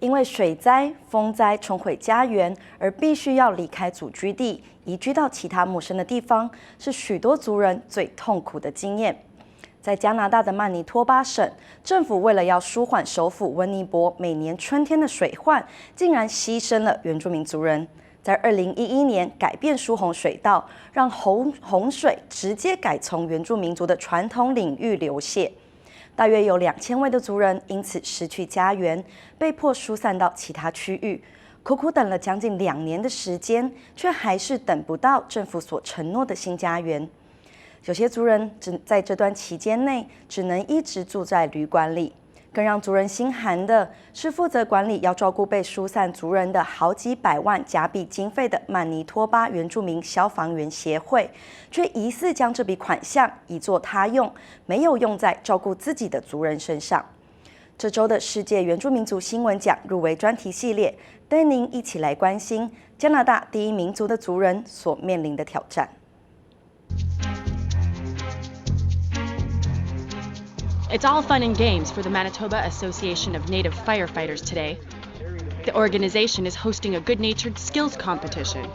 因为水灾、风灾冲毁家园而必须要离开祖居地，移居到其他陌生的地方，是许多族人最痛苦的经验。在加拿大的曼尼托巴省，政府为了要舒缓首府温尼伯每年春天的水患，竟然牺牲了原住民族人。在2011年改变疏洪水道，让洪水直接改从原住民族的传统领域流泻。大约有2000位的族人因此失去家园，被迫疏散到其他区域。苦苦等了将近2年的时间，却还是等不到政府所承诺的新家园。有些族人在这段期间内只能一直住在旅馆里。更让族人心寒的是，负责管理要照顾被疏散族人的好几百万加币经费的曼尼托巴原住民消防员协会，却疑似将这笔款项移作他用，没有用在照顾自己的族人身上。这周的世界原住民族新闻奖入围专题系列，带您一起来关心加拿大第一民族的族人所面临的挑战。It's all fun and games for the Manitoba Association of Native Firefighters today. The organization is hosting a good-natured skills competition.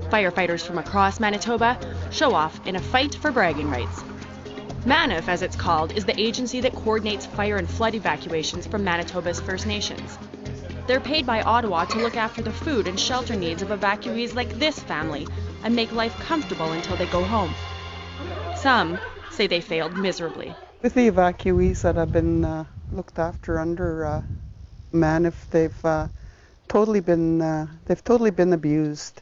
Firefighters from across Manitoba show off in a fight for bragging rights. MANIF, as it's called, is the agency that coordinates fire and flood evacuations from Manitoba's First Nations. They're paid by Ottawa to look after the food and shelter needs of evacuees like this family and make life comfortable until they go home. Some say they failed miserably. With the evacuees that have been looked after under MANIF, they've totally been abused.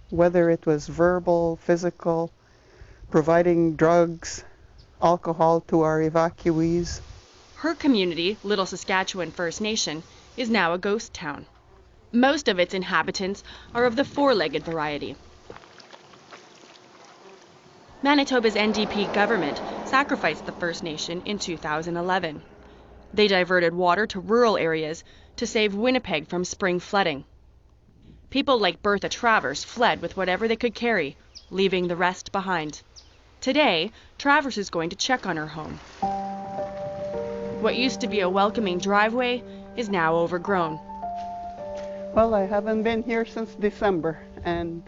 Whether it was verbal, physical, providing drugs, alcohol to our evacuees. Her community, Little Saskatchewan First Nation, is now a ghost town. Most of its inhabitants are of the four-legged variety. Manitoba's NDP government sacrificed the First Nation in 2011. They diverted water to rural areas to save Winnipeg from spring flooding. People like Bertha Travers fled with whatever they could carry, leaving the rest behind. Today, Travers is going to check on her home. What used to be a welcoming driveway is now overgrown. Well, I haven't been here since December, and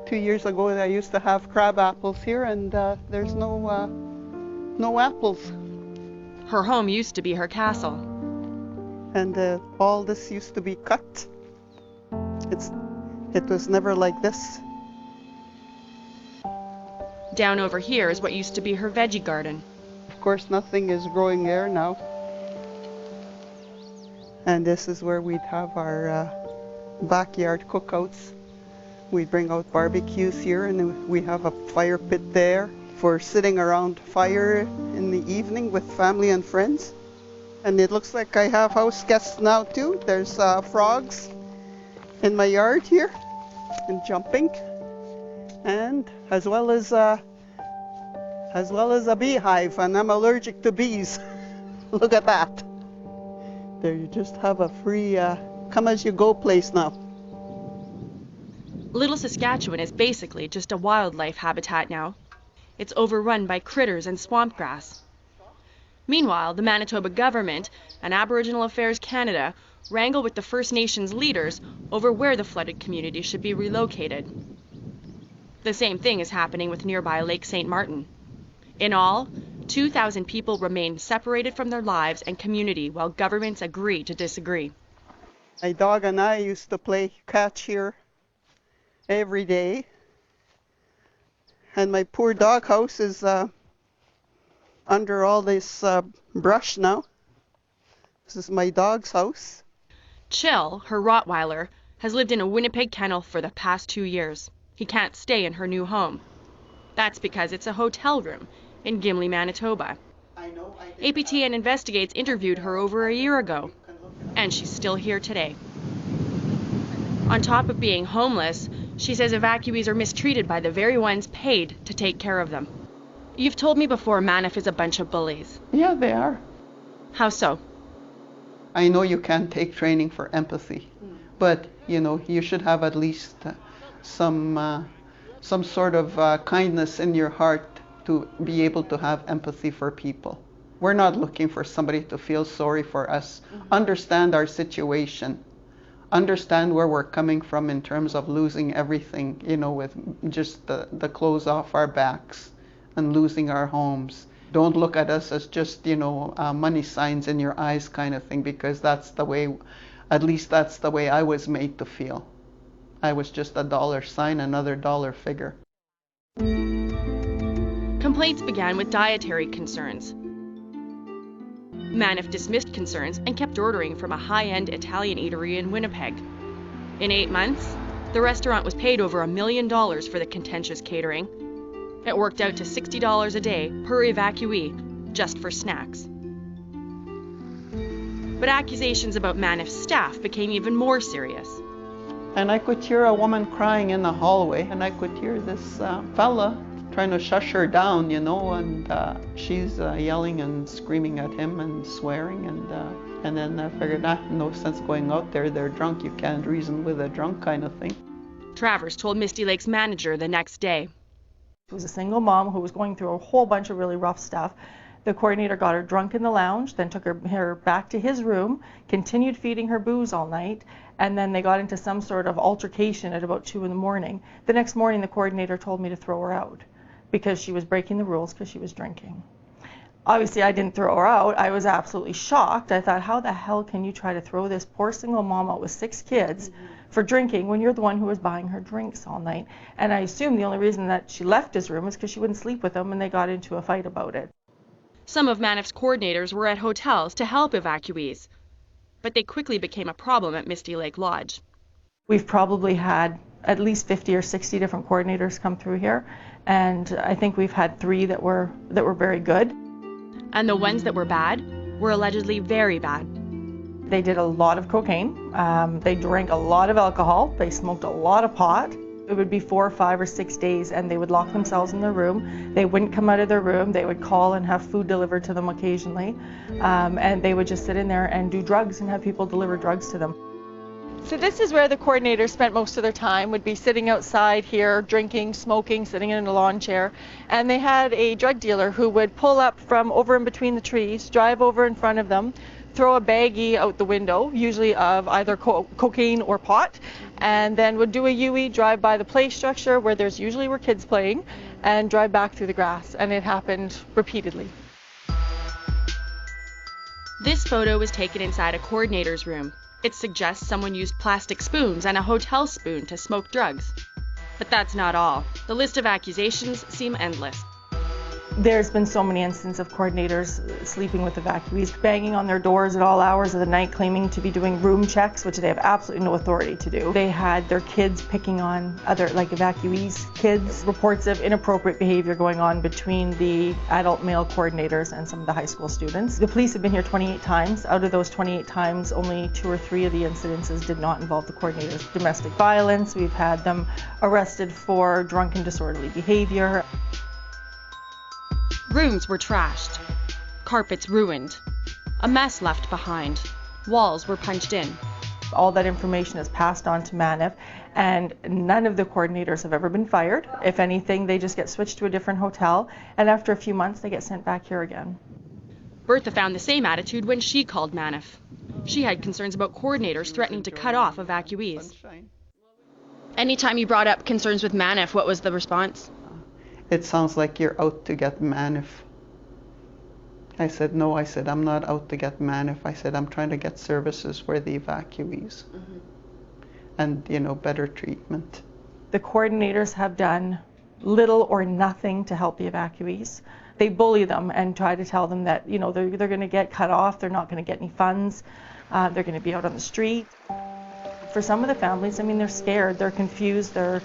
2 years ago I used to have crab apples here, and there's no apples. Her home used to be her castle. And all this used to be cut. It was never like this. Down over here is what used to be her veggie garden. Of course, nothing is growing there now. And this is where we'd have our backyard cookouts. We bring out barbecues here, and we have a fire pit there for sitting around fire in the evening with family and friends. And it looks like I have house guests now too. There's frogs in my yard here and jumping, and as well as a beehive, and I'm allergic to bees. Look at that. There, you just have a free come as you go place now. Little Saskatchewan is basically just a wildlife habitat now. It's overrun by critters and swamp grass. Meanwhile, the Manitoba government and Aboriginal Affairs Canada wrangle with the First Nations leaders over where the flooded community should be relocated. The same thing is happening with nearby Lake St. Martin. In all, 2,000 people remain separated from their lives and community while governments agree to disagree. My dog and I used to play catch here every day. And my poor dog house is under all this brush now. This is my dog's house. Chill, her Rottweiler, has lived in a Winnipeg kennel for the past 2 years. He can't stay in her new home. That's because it's a hotel room in Gimli, Manitoba. APTN Investigates interviewed her over a year ago, and she's still here today. On top of being homeless, she says evacuees are mistreated by the very ones paid to take care of them. You've told me before MANIF is a bunch of bullies. Yeah, they are. How so? I know you can't take training for empathy, but you should have at least some sort of kindness in your heart to be able to have empathy for people. We're not looking for somebody to feel sorry for us. Understand our situation. Understand where we're coming from in terms of losing everything, with just the clothes off our backs and losing our homes. Don't look at us as just, money signs in your eyes kind of thing, because that's the way, at least that's the way I was made to feel. I was just a dollar sign, another dollar figure. Complaints began with dietary concerns. Manif dismissed concerns and kept ordering from a high-end Italian eatery in Winnipeg. In 8 months, the restaurant was paid over $1 million for the contentious catering. It worked out to $60 a day per evacuee, just for snacks. But accusations about Manif's staff became even more serious. And I could hear a woman crying in the hallway, and I could hear this fella trying to shush her down, and she's yelling and screaming at him and swearing, and then I figured, no sense going out there, they're drunk, you can't reason with a drunk kind of thing. Travers told Misty Lake's manager the next day. She was a single mom who was going through a whole bunch of really rough stuff. The coordinator got her drunk in the lounge, then took her back to his room, continued feeding her booze all night, and then they got into some sort of altercation at about 2 in the morning. The next morning, the coordinator told me to throw her out because she was breaking the rules because she was drinking. Obviously, I didn't throw her out. I was absolutely shocked. I thought, how the hell can you try to throw this poor single mom out with 6 kids for drinking when you're the one who was buying her drinks all night? And I assume the only reason that she left his room is because she wouldn't sleep with him and they got into a fight about it. Some of Manif's coordinators were at hotels to help evacuees, but they quickly became a problem at Misty Lake Lodge. We've probably had at least 50 or 60 different coordinators come through here, and I think we've had 3 that were very good. And the ones that were bad were allegedly very bad. They did a lot of cocaine, they drank a lot of alcohol, they smoked a lot of pot. It would be 4 or 5 or 6 days and they would lock themselves in their room. They wouldn't come out of their room. They would call and have food delivered to them occasionally. And they would just sit in there and do drugs and have people deliver drugs to them. So this is where the coordinators spent most of their time, would be sitting outside here, drinking, smoking, sitting in a lawn chair. And they had a drug dealer who would pull up from over in between the trees, drive over in front of them, throw a baggie out the window, usually of either cocaine or pot, and then would do a UE, drive by the play structure where there's usually were kids playing, and drive back through the grass. And it happened repeatedly. This photo was taken inside a coordinator's room. It suggests someone used plastic spoons and a hotel spoon to smoke drugs. But that's not all. The list of accusations seem endless. There's been so many instances of coordinators sleeping with evacuees, banging on their doors at all hours of the night, claiming to be doing room checks, which they have absolutely no authority to do. They had their kids picking on other, evacuees' kids. Reports of inappropriate behavior going on between the adult male coordinators and some of the high school students. The police have been here 28 times. Out of those 28 times, only 2 or 3 of the incidences did not involve the coordinators. Domestic violence, we've had them arrested for drunken disorderly behavior. Rooms were trashed, carpets ruined, a mess left behind, walls were punched in. All that information is passed on to Manif, and none of the coordinators have ever been fired. If anything, they just get switched to a different hotel, and after a few months, they get sent back here again. Bertha found the same attitude when she called Manif. She had concerns about coordinators threatening to cut off evacuees. Anytime you brought up concerns with Manif, what was the response? It sounds like you're out to get Manif. I said, no, I'm not out to get Manif. I said, I'm trying to get services for the evacuees and, better treatment. The coordinators have done little or nothing to help the evacuees. They bully them and try to tell them that, they're going to get cut off, they're not going to get any funds, they're going to be out on the street. For some of the families, they're scared, they're confused, they're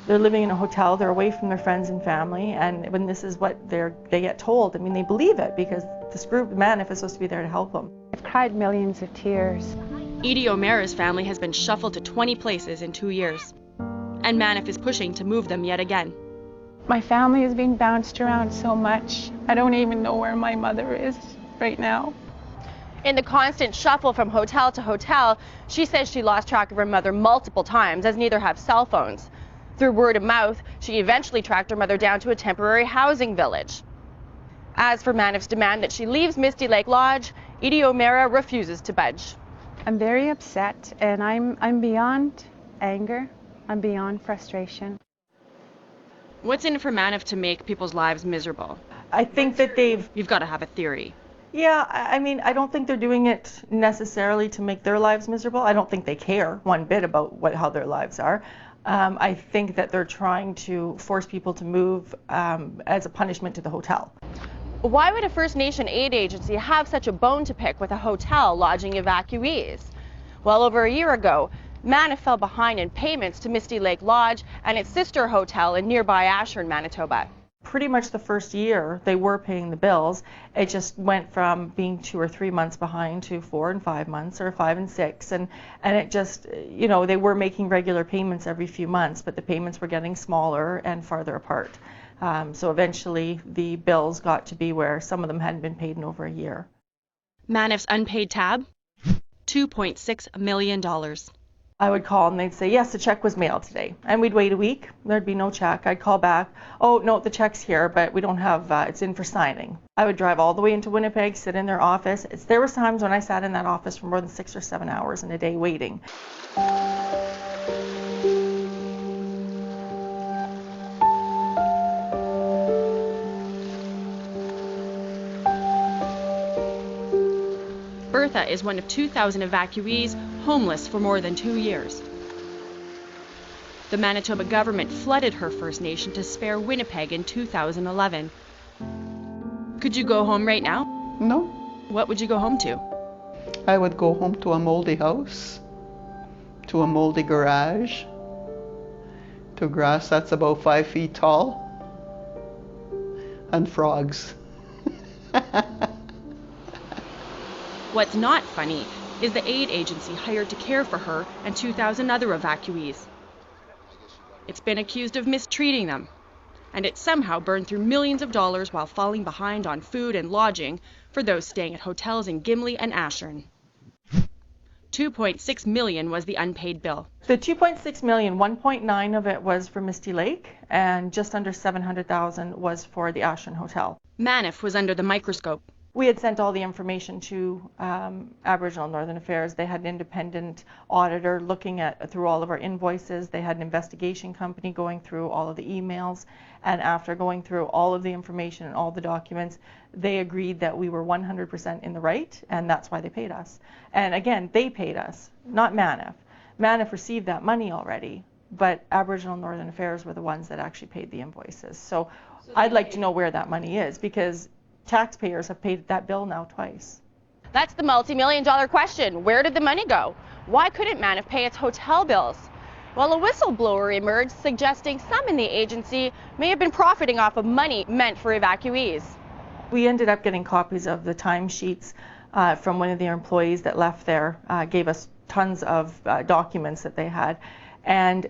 living in a hotel, they're away from their friends and family, and when this is what they get told, they believe it because this group, Manif, is supposed to be there to help them. I've cried millions of tears. Edie O'Mara's family has been shuffled to 20 places in 2 years, and Manif is pushing to move them yet again. My family is being bounced around so much. I don't even know where my mother is right now. In the constant shuffle from hotel to hotel, she says she lost track of her mother multiple times, as neither have cell phones. Through word of mouth, she eventually tracked her mother down to a temporary housing village. As for Manif's demand that she leaves Misty Lake Lodge, Edie O'Meara refuses to budge. I'm very upset, and I'm beyond anger. I'm beyond frustration. What's in it for Manif to make people's lives miserable? I think that You've got to have a theory. Yeah, I mean, I don't think they're doing it necessarily to make their lives miserable. I don't think they care one bit about how their lives are. I think that they're trying to force people to move as a punishment to the hotel. Why would a First Nation aid agency have such a bone to pick with a hotel lodging evacuees? Well, over a year ago, Manif fell behind in payments to Misty Lake Lodge and its sister hotel in nearby Ashern, Manitoba. Pretty much the first year they were paying the bills. It just went from being 2 or 3 months behind to 4 and 5 months, or 5 and 6, and it just, you know, they were making regular payments every few months, but the payments were getting smaller and farther apart. So eventually the bills got to be where some of them hadn't been paid in over a year. Manif's unpaid tab? $2.6 million. I would call and they'd say, yes, the check was mailed today. And we'd wait a week. There'd be no check. I'd call back. Oh, no, the check's here, but we don't have, it's in for signing. I would drive all the way into Winnipeg, sit in their office. There was times when I sat in that office for more than 6 or 7 hours in a day waiting. Bertha is one of 2,000 evacuees homeless for more than 2 years. The Manitoba government flooded her First Nation to spare Winnipeg in 2011. Could you go home right now? No, What would you go home to? I would go home to a moldy house, to a moldy garage, to grass that's about 5 feet tall, and frogs. What's not funny is the aid agency hired to care for her and 2,000 other evacuees. It's been accused of mistreating them, and it somehow burned through millions of dollars while falling behind on food and lodging for those staying at hotels in Gimli and Ashern. $2.6 million was the unpaid bill. The $2.6 million, 1.9 of it was for Misty Lake, and just under $700,000 was for the Ashern Hotel. Manif was under the microscope. We had sent all the information to Aboriginal Northern Affairs. They had an independent auditor looking through all of our invoices. They had an investigation company going through all of the emails. And after going through all of the information and all the documents, they agreed that we were 100% in the right, and that's why they paid us. And again, they paid us, not Manif. Manif received that money already, but Aboriginal Northern Affairs were the ones that actually paid the invoices. So I'd like to know where that money is, because taxpayers have paid that bill now twice. That's the multi-million-dollar question. Where did the money go? Why couldn't Manif pay its hotel bills? Well, a whistleblower emerged suggesting some in the agency may have been profiting off of money meant for evacuees. We ended up getting copies of the timesheets from one of their employees that left there, gave us tons of documents that they had, and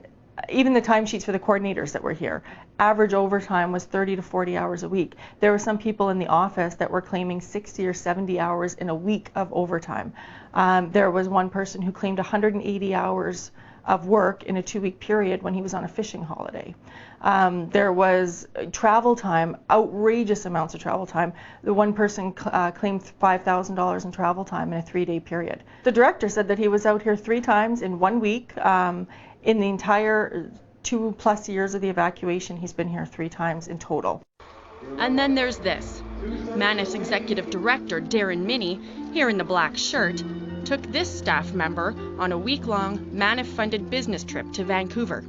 even the timesheets for the coordinators that were here. Average overtime was 30 to 40 hours a week. There were some people in the office that were claiming 60 or 70 hours in a week of overtime. There was one person who claimed 180 hours of work in a 2-week period when he was on a fishing holiday. There was travel time, outrageous amounts of travel time. The one person claimed $5,000 in travel time in a 3-day period. The director said that he was out here 3 times in 1 week. In the entire 2+ years of the evacuation, he's been here 3 times in total. And then there's this. Manif's executive director, Darren Minnie, here in the black shirt, took this staff member on a week-long Manif-funded business trip to Vancouver.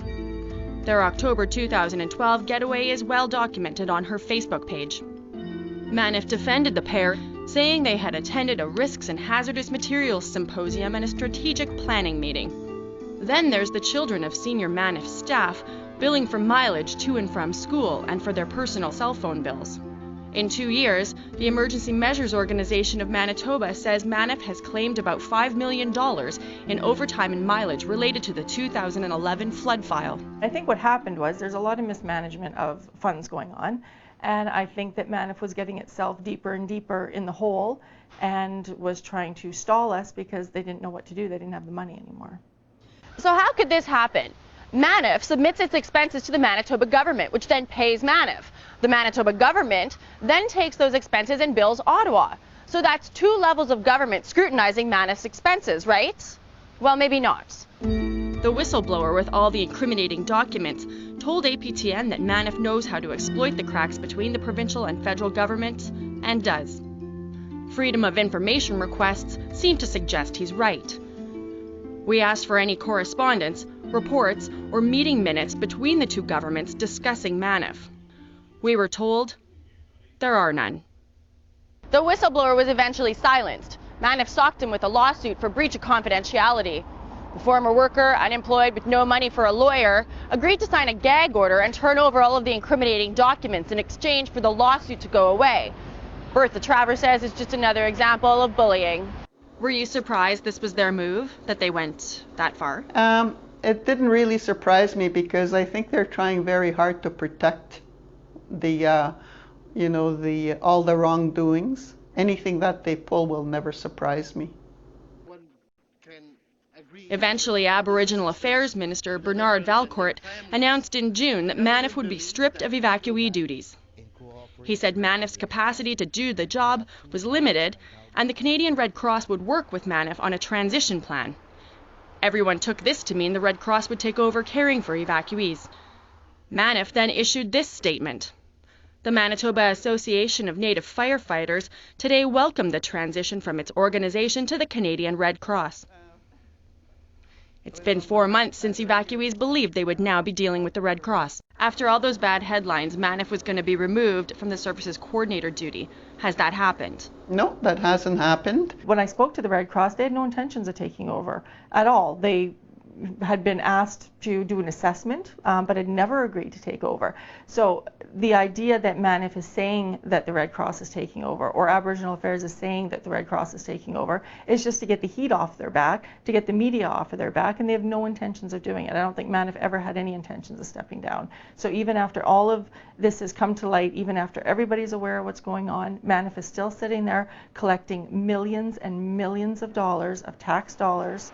Their October 2012 getaway is well documented on her Facebook page. Manif defended the pair, saying they had attended a risks and hazardous materials symposium and a strategic planning meeting. Then there's the children of senior Manif staff billing for mileage to and from school and for their personal cell phone bills. In 2 years, the Emergency Measures Organization of Manitoba says Manif has claimed about $5 million in overtime and mileage related to the 2011 flood file. I think what happened was there's a lot of mismanagement of funds going on, and I think that Manif was getting itself deeper and deeper in the hole and was trying to stall us because they didn't know what to do. They didn't have the money anymore. So how could this happen? MANF submits its expenses to the Manitoba government, which then pays MANF. The Manitoba government then takes those expenses and bills Ottawa. So that's two levels of government scrutinizing MANF's expenses, right? Well, maybe not. The whistleblower with all the incriminating documents told APTN that MANF knows how to exploit the cracks between the provincial and federal governments, and does. Freedom of information requests seem to suggest he's right. We asked for any correspondence, reports, or meeting minutes between the two governments discussing MANF. We were told there are none. The whistleblower was eventually silenced. MANF socked him with a lawsuit for breach of confidentiality. The former worker, unemployed with no money for a lawyer, agreed to sign a gag order and turn over all of the incriminating documents in exchange for the lawsuit to go away. Bertha Travers says it's just another example of bullying. Were you surprised this was their move, that they went that far? It didn't really surprise me because I think they're trying very hard to protect the, all the wrongdoings. Anything that they pull will never surprise me. Eventually, Aboriginal Affairs Minister Bernard Valcourt announced in June that MANF would be stripped of evacuee duties. He said MANF's capacity to do the job was limited, and the Canadian Red Cross would work with MANF on a transition plan. Everyone took this to mean the Red Cross would take over caring for evacuees. MANF then issued this statement. The Manitoba Association of Native Firefighters today welcomed the transition from its organization to the Canadian Red Cross. It's been 4 months since evacuees believed they would now be dealing with the Red Cross. After all those bad headlines, MANF was going to be removed from the service's coordinator duty. Has that happened? No, that hasn't happened. When I spoke to the Red Cross, they had no intentions of taking over at all. They had been asked to do an assessment, but had never agreed to take over. So the idea that MANF is saying that the Red Cross is taking over, or Aboriginal Affairs is saying that the Red Cross is taking over, is just to get the heat off their back, to get the media off of their back, and they have no intentions of doing it. I don't think MANF ever had any intentions of stepping down. So even after all of this has come to light, even after everybody's aware of what's going on, MANF is still sitting there collecting millions and millions of dollars of tax dollars.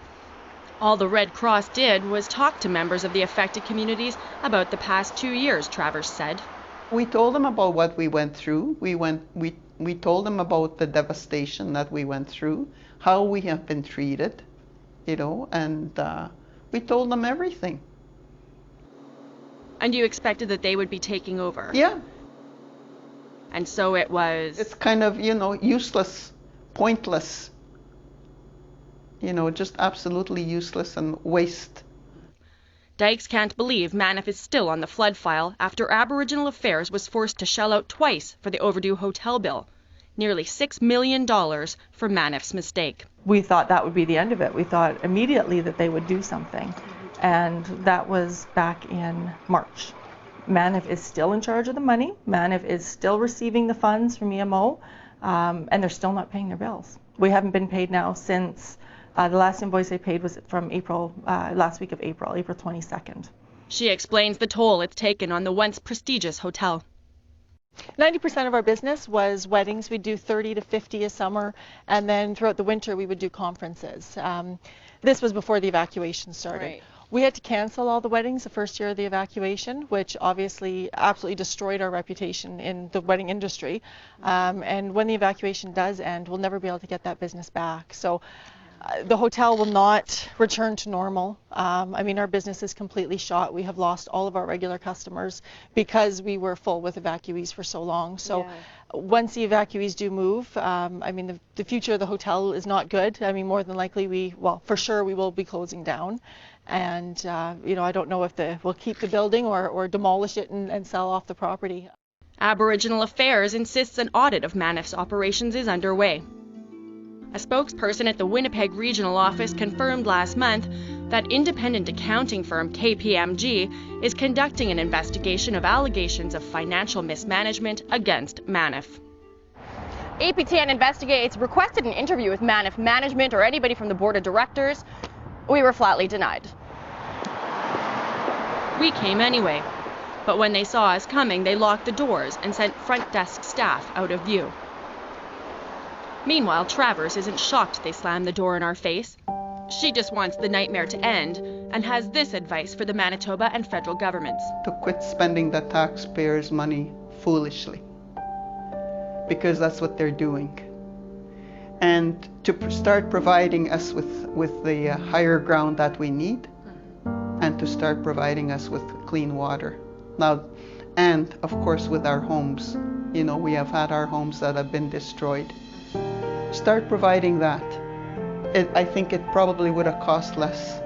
All the Red Cross did was talk to members of the affected communities about the past 2 years, Travers said. We told them about what we went through. We told them about the devastation that we went through, how we have been treated, and we told them everything. And you expected that they would be taking over? Yeah. And so it was... It's kind of, useless, pointless. Just absolutely useless and waste. Dykes can't believe MANF is still on the flood file after Aboriginal Affairs was forced to shell out twice for the overdue hotel bill, nearly $6 million for MANF's mistake. We thought that would be the end of it. We thought immediately that they would do something, and that was back in March. MANF is still in charge of the money. MANF is still receiving the funds from EMO, and they're still not paying their bills. We haven't been paid now since the last invoice they paid was from last week of April 22nd. She explains the toll it's taken on the once prestigious hotel. 90% of our business was weddings. We'd do 30 to 50 a summer, and then throughout the winter we would do conferences. This was before the evacuation started. Right. We had to cancel all the weddings the first year of the evacuation, which obviously absolutely destroyed our reputation in the wedding industry. And when the evacuation does end, we'll never be able to get that business back. So the hotel will not return to normal. Our business is completely shot. We have lost all of our regular customers because we were full with evacuees for so long. So once the evacuees do move, the future of the hotel is not good. More than likely for sure we will be closing down. And, I don't know if we'll keep the building or demolish it and sell off the property. Aboriginal Affairs insists an audit of MANF's operations is underway. A spokesperson at the Winnipeg Regional Office confirmed last month that independent accounting firm KPMG is conducting an investigation of allegations of financial mismanagement against MANF. APTN Investigates requested an interview with MANF management or anybody from the board of directors. We were flatly denied. We came anyway, but when they saw us coming, they locked the doors and sent front desk staff out of view. Meanwhile, Travers isn't shocked they slammed the door in our face. She just wants the nightmare to end and has this advice for the Manitoba and federal governments. To quit spending the taxpayers' money foolishly, because that's what they're doing. And to start providing us with the higher ground that we need, and to start providing us with clean water. Now, and of course with our homes. You know, we have had our homes that have been destroyed. Start providing that. I think it probably would have cost less